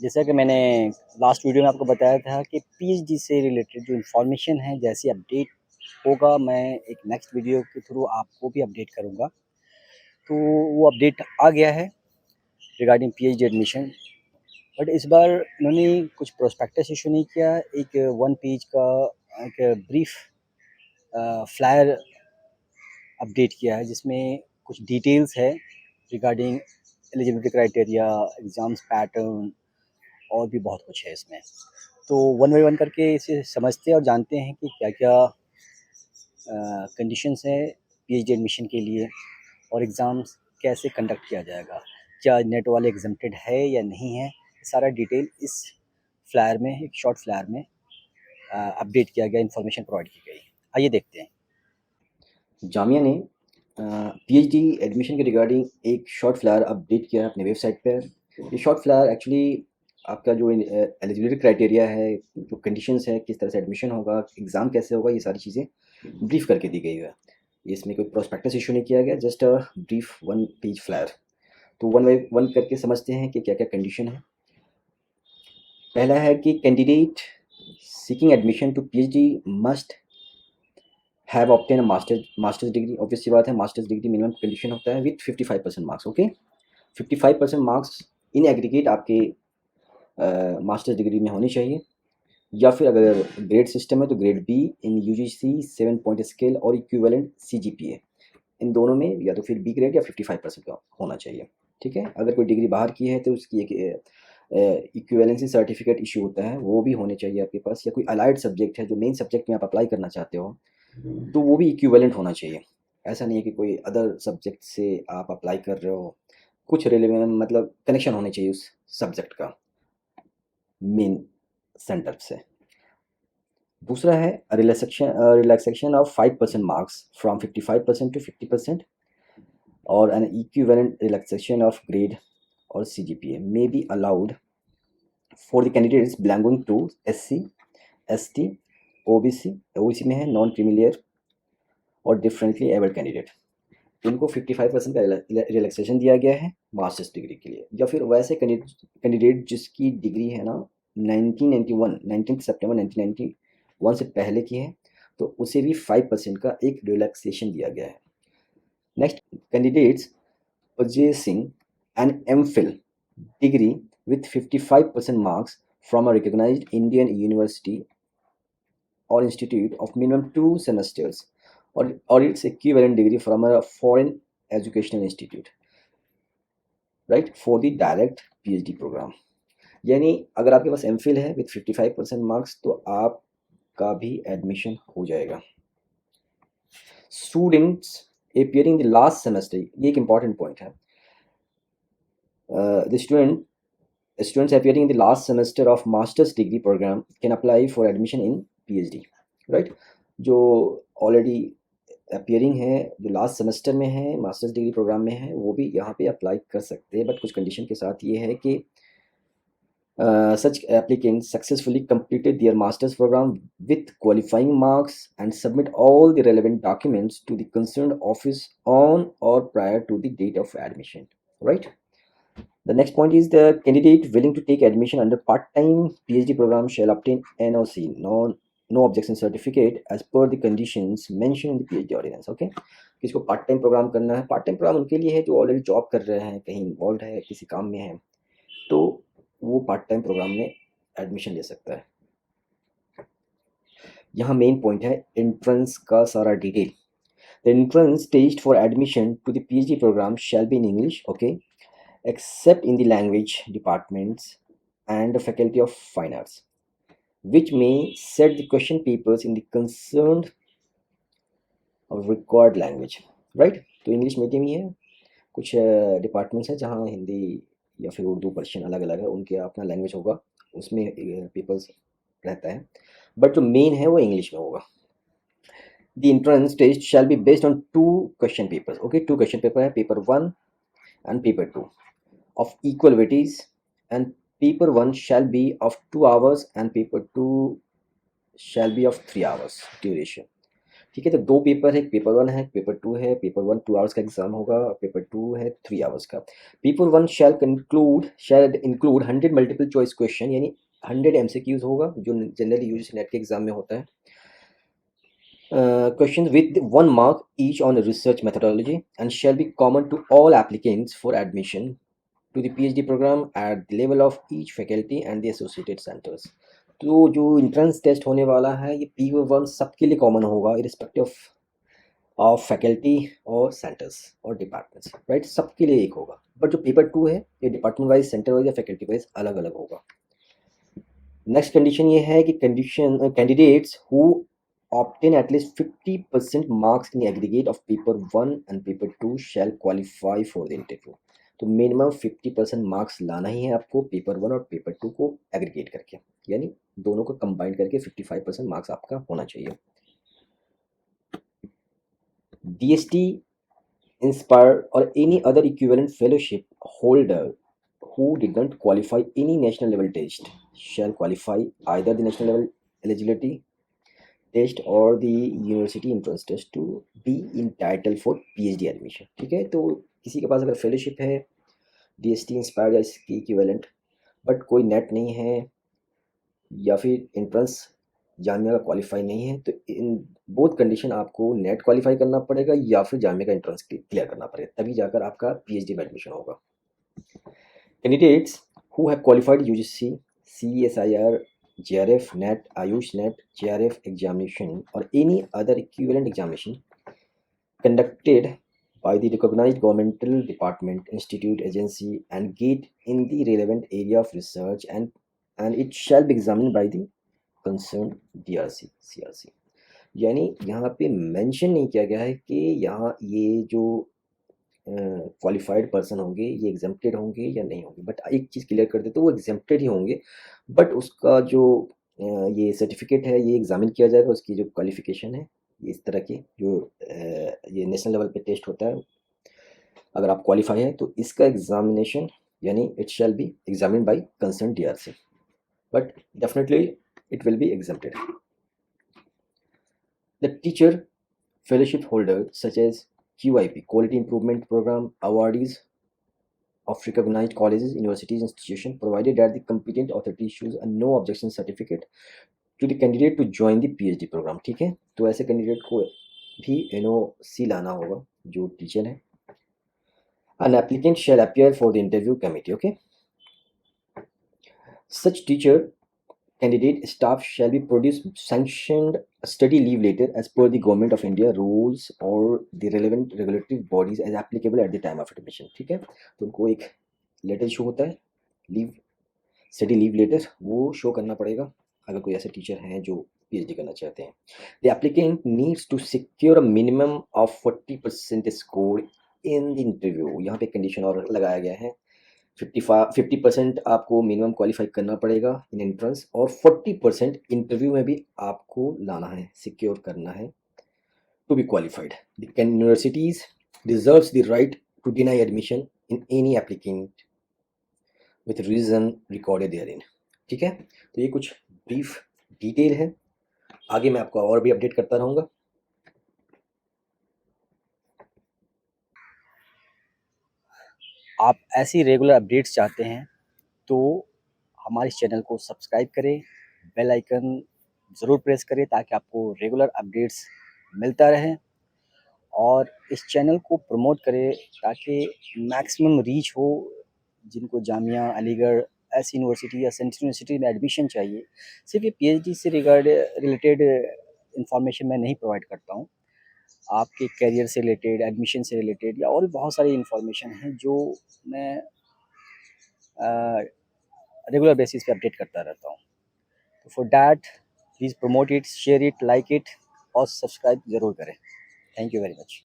जैसा कि मैंने लास्ट वीडियो में आपको बताया था कि पीएचडी से रिलेटेड जो इन्फॉर्मेशन है जैसे अपडेट होगा, मैं एक नेक्स्ट वीडियो के थ्रू आपको भी अपडेट करूँगा। तो वो अपडेट आ गया है रिगार्डिंग पीएचडी एडमिशन। बट इस बार उन्होंने कुछ प्रोस्पेक्टस इशू नहीं किया। एक 1 पेज का एक ब्रीफ फ्लायर अपडेट किया है जिसमें कुछ डिटेल्स है regarding eligibility criteria, exams pattern और भी बहुत कुछ है इसमें। तो वन बाय वन करके इसे समझते हैं और जानते हैं कि क्या-क्या कंडीशंस हैं पीएचडी एडमिशन के लिए और एग्ज़ाम्स कैसे कंडक्ट किया जाएगा। क्या नेट वाले एग्ज़म्प्टेड है या नहीं है, सारा डिटेल इस फ्लायर में, एक शॉर्ट फ्लायर में अपडेट किया गया, इन्फॉर्मेशन प्रोवाइड की गई। आइए देखते हैं। जामिया ने पीएचडी एडमिशन के रिगार्डिंग एक शॉर्ट फ्लायर अपडेट किया है अपने वेबसाइट पर। ये शॉर्ट फ्लायर एक्चुअली आपका जो एलिजिबिलिटी क्राइटेरिया है, जो कंडीशंस है, किस तरह से एडमिशन होगा, एग्ज़ाम कैसे होगा, ये सारी चीज़ें ब्रीफ करके दी गई है। इसमें कोई प्रोस्पेक्टस इशू नहीं किया गया, just a brief 1 page flyer. तो वन बाय वन करके समझते हैं कि क्या-क्या कंडीशन है। पहला है कि candidate seeking admission to PhD must have obtain a masters degree. Obvious सी बात है, मास्टर्स डिग्री मिनिमम कंडीशन होता है with 55% marks. Okay, 55% marks in aggregate आपके मास्टर्स डिग्री में होनी चाहिए, या फिर अगर ग्रेड सिस्टम है तो grade be in UGC 7 point scale और इक्विवेलेंट सीजीपीए, इन दोनों में या तो फिर बी ग्रेड या 55% का होना चाहिए। ठीक है, अगर कोई डिग्री बाहर की है तो उसकी एक इक्विवेलेंसी सर्टिफिकेट इशू होता है, वो भी होने चाहिए आपके पास, या कोई अलाइड सब्जेक्ट है जो मेन सब्जेक्ट में आप अप्लाई करना चाहते हो तो वो भी इक्विवेलेंट होना चाहिए। ऐसा नहीं है कि कोई अदर सब्जेक्ट से आप अप्लाई कर रहे हो, कुछ रिलेवेंट मतलब कनेक्शन होने चाहिए उस सब्जेक्ट का मेन सेंटर से। दूसरा है relaxation of 5% marks from 55% to 50%, और an equivalent relaxation of grade और CGPA may be allowed for the candidates belonging to SC, ST, OBC, OBC में है नॉन क्रीमिलियर और डिफरेंटली एबल्ड कैंडिडेट, इनको 55% का रिलैक्सेशन दिया गया है मास्टर्स डिग्री के लिए। या फिर वैसे कैंडिडेट जिसकी डिग्री है ना 1991 19 सितंबर 1991 से पहले की है, तो उसे भी 5% का एक रिलैक्सेशन दिया गया है। Next, candidates possessing an MPhil degree with 55% marks from a recognized Indian university or institute of minimum 2 semesters, or its equivalent degree from a foreign educational institute, right, for the direct PhD program। यानी अगर आपके पास MPhil है with 55% marks तो आपका भी admission हो जाएगा। Students appearing the last semester, ये एक इंपॉर्टेंट पॉइंट है। The students appearing in the last semester of master's degree program can apply for admission in PhD, right। जो ऑलरेडी अपियरिंग है, जो लास्ट सेमेस्टर में है, मास्टर्स डिग्री प्रोग्राम में है, वो भी यहाँ पे अप्लाई कर सकते हैं, बट कुछ कंडीशन के साथ। ये है कि such applicants successfully completed their master's program with qualifying marks and submit all the relevant documents to the concerned office on or prior to the date of admission, right। The next point is the candidate willing to take admission under part-time PhD program shall obtain NOC, no objection certificate, as per the conditions mentioned in the PhD ordinance। Okay, किसको part time programme करना है? Part time programme उनके लिए है जो already job कर रहे हैं, कहीं इन्वॉल्व है, किसी काम में है, तो वो पार्ट टाइम प्रोग्राम में एडमिशन ले सकता है। यहाँ मेन पॉइंट है एंट्रेंस का सारा detail. The entrance test for admission to the PhD program shall be in English, okay, except in the language departments and the faculty of fine arts, which may set the question papers in the concerned required language, right। तो English medium ही है, कुछ departments हैं जहाँ हिंदी या फिर Urdu Persian अलग अलग है, उनके अपना लैंग्वेज होगा, उसमें पेपर्स रहता है, बट जो मेन है वो इंग्लिश में होगा। The entrance test shall be based on 2 question papers, okay, 2 question paper है, paper 1 and paper 2 of equal weightage, and paper 1 shall be of 2 hours and paper 2 shall be of 3 hours duration। ठीक है, तो 2 paper है, paper 1 है, paper 2 है। Paper 1 2 hours का exam होगा, paper 2 है 3 आवर्स का। Paper 1 shall include 100 multiple choice question, यानी 100 एमसीक्यूज़ होगा, जो जनरली यूजुअली नेट के एग्ज़ाम में होता है। Questions with 1 mark each on research methodology and shall be common to all applicants for admission to the PhD program at the level of each faculty and the associated centers. तो जो entrance test होने वाला है ये paper 1 सबके लिए common होगा, irrespective of faculty और सेंटर्स और डिपार्टमेंट्स, राइट, सबके लिए एक होगा। बट जो पेपर 2 है ये डिपार्टमेंट वाइज, सेंटर वाइज या फैकल्टी वाइज अलग अलग होगा। नेक्स्ट कंडीशन ये है कि candidates who obtain at least 50% marks in aggregate of paper 1 and paper 2 shall qualify for the interview. तो मिनिमम 50% मार्क्स लाना ही है आपको पेपर 1 और पेपर 2 को एग्रीगेट करके, यानी दोनों को कंबाइन करके 55% मार्क्स आपका होना चाहिए। DST, Inspire or any other equivalent fellowship holder who didn't qualify any national level test shall qualify either the national level eligibility test और the university entrance test to be entitled for PhD admission. ठीक है, तो किसी के पास अगर fellowship है, DST, inspire या इसकी इक्विवेलेंट, बट कोई नेट नहीं है या फिर एंट्रेंस जामिया का क्वालिफाई नहीं है, तो इन बोथ कंडीशन आपको नेट क्वालिफाई करना पड़ेगा या फिर जामिया का एंट्रेंस क्लियर करना पड़ेगा, तभी जाकर आपका PhD में एडमिशन होगा। Candidates who have qualified UGC, CSIR, JRF, NET, Ayush NET, JRF examination or any other equivalent examination conducted by the recognized governmental department, institute, agency and gate in the relevant area of research and it shall be examined by the concerned DRC, CRC। यानी यहाँ पे mention नहीं किया गया है कि यहाँ ये जो क्वालिफाइड पर्सन होंगे ये एग्जेम्प्टेड होंगे या नहीं होंगे, बट एक चीज़ क्लियर कर देते, वो एग्जेम्प्टेड ही होंगे, बट उसका जो ये सर्टिफिकेट है ये एग्जामिन किया जाएगा, उसकी जो क्वालिफिकेशन है इस तरह की जो ये नेशनल लेवल पे टेस्ट होता है, अगर आप क्वालिफाई है तो इसका एग्जामिनेशन यानी it shall be examine by concern DRC, but definitely it will be exempted. The teacher fellowship holders such as QIP, Quality Improvement Program awardees of recognized colleges, universities, institutions, provided that the competent authority issues a no objection certificate to the candidate to join the PhD program। ठीक है, तो ऐसे candidate को भी NOC लाना होगा जो teacher है। An applicant shall appear for the interview committee, okay? Such teacher candidate staff shall be produced sanctioned study leave letter as per the Government of India rules or the relevant regulatory bodies as applicable at the time of admission। ठीक है, तो उनको एक letter show होता है, leave study leave letter, वो show करना पड़ेगा अगर कोई ऐसे टीचर हैं जो PhD करना चाहते हैं। The applicant needs to secure a minimum of 40% score in the interview. यहाँ पे कंडीशन और लगाया गया है, 50% आपको मिनिमम क्वालिफाई करना पड़ेगा इन एंट्रेंस और 40% इंटरव्यू में भी आपको लाना है, सिक्योर करना है to be qualified. The universities reserves the right to deny admission in any applicant with reason recorded therein. ठीक है, तो ये कुछ ब्रीफ डिटेल है, आगे मैं आपको और भी अपडेट करता रहूँगा। आप ऐसी रेगुलर अपडेट्स चाहते हैं तो हमारे इस चैनल को सब्सक्राइब करें, बेल आइकन ज़रूर प्रेस करें ताकि आपको रेगुलर अपडेट्स मिलता रहे और इस चैनल को प्रमोट करें ताकि मैक्सिमम रीच हो। जिनको जामिया, अलीगढ़ ऐसी यूनिवर्सिटी या सेंट्रल यूनिवर्सिटी में एडमिशन चाहिए, सिर्फ ये PhD से रिलेटेड इंफॉर्मेशन मैं नहीं प्रोवाइड करता हूँ, आपके करियर से रिलेटेड, एडमिशन से रिलेटेड या और भी बहुत सारी इंफॉर्मेशन हैं जो मैं रेगुलर बेसिस पे अपडेट करता रहता हूँ। तो for that please promote it, share it, like it और सब्सक्राइब ज़रूर करें। Thank you very much.